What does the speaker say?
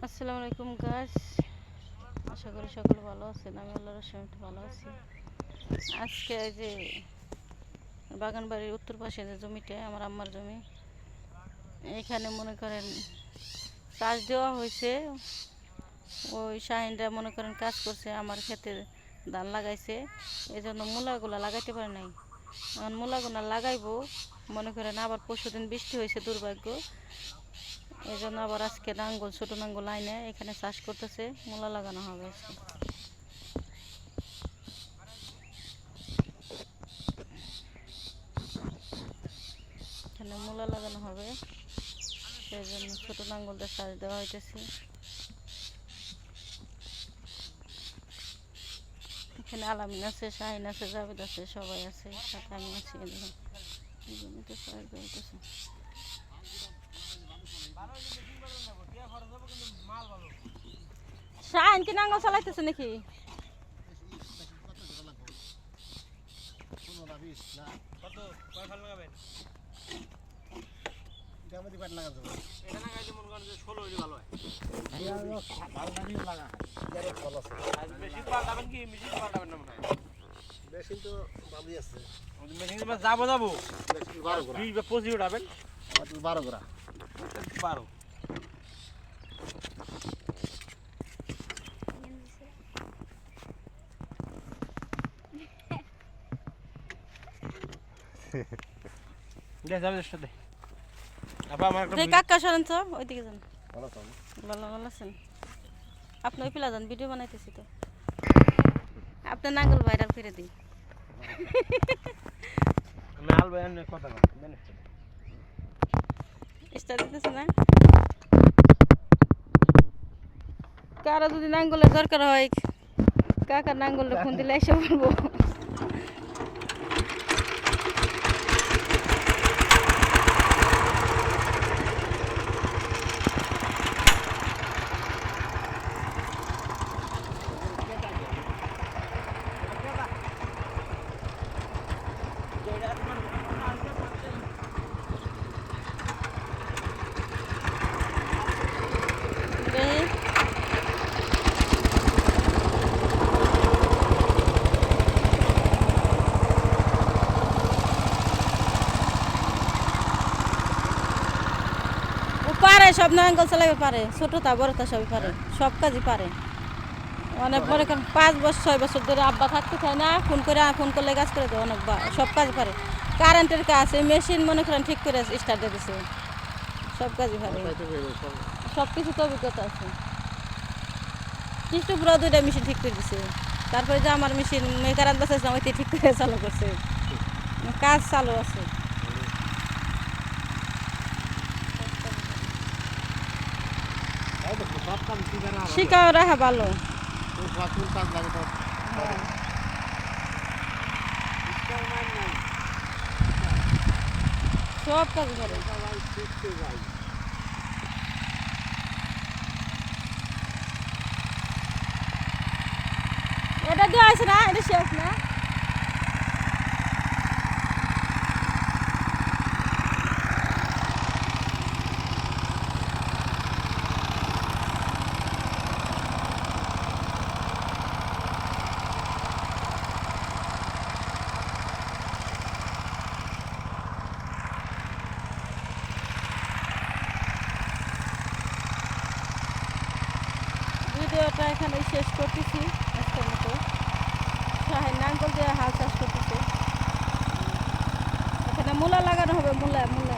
আসসালামু আলাইকুম গাইস, আশা করি সকলে ভালো আছেন। আমি আল্লাহর রহমতে ভালো আছি। আজকে এই যে বাগান বাড়ির উত্তর পাশে যে জমিটা আমার আম্মার জমি, এখানে মনে করেন চাষ দেওয়া হয়েছে। ওই শাহিনরা মনে করেন কাজ করছে, আমার ক্ষেতে ধান লাগাইছে, এই জন্য মূলাগুলা লাগাইতে পারে নাই। এখন মূলাগুলা লাগাইবো, মনে করেন আবার পরশুদিন বৃষ্টি হয়েছে দুর্ভাগ্য, এই জন্য আবার আজকে নাঙ্গল ছোট নাঙ্গল আইনে এখানে চাষ করতেছে, মূলা লাগানো হবে আজকে। এখানে মূলা লাগানো হবে, সেই জন্য ছোট নাঙ্গলটা চাষ দেওয়া হইতেছে। এখানে আলামিন আছে, শাহিন আছে, জাভেদ আছে, সবাই আছে, সাথে আমি আছি। জমিতে চাষ দেওয়া হইতেছে। শাহিন কি নাঙ্গল চালাইতেছে নাকি? যাবো 20-25 উঠাবেন 12 গোড়া 12। কাকা সরেন তো, ওইদিকে যান। ভালো তো ভালো ভালো আছেন? আপনি ওই পিলা যান, ভিডিও বানাইতেছি তো। আপনার নাঙ্গল ভাইরাল করে দিই। মাল বয়ান কথা বলেন স্টার দিতেছে না? কারো যদি নাঙ্গলের দরকার হয়, কাকার নাঙ্গলটা ফোন দিলে এসে বলবো। পারে সব নাঙ্গল চালাইতে পারে, ছোটটা বড়টা সবই পারে, সব কাজই পারে। অনেক মনে করেন 5 বছর 6 বছর ধরে আব্বা থাকতে চায় না, ফোন করলে কাজ করে দেয়, অনেক সব কাজ পারে। কারেন্টের কাজ, এই মেশিন মনে করেন ঠিক করে স্টার্ট দিয়ে দিছে, সব কাজই পারে, সব কিছু তো অভিজ্ঞতা আছে। কিছু পুরো 2টা মেশিন ঠিক করে দিছে, তারপরে যে আমার মেশিন কারেন্ট বাঁচাইছে ওইটি ঠিক করে চালু করছে, কাজ চালু আছে। শিকাও রাখা ভালো। সব কাজ করে। এটা দেওয়া আছে না, এটা শেষ না। ভিডিওটা এখানে শেষ করতেছি আজকের মতো। শাহিন নাঙ্গল দিয়ে হাল চাষ করতেছে, এখানে মূলা লাগানো হবে, মূলা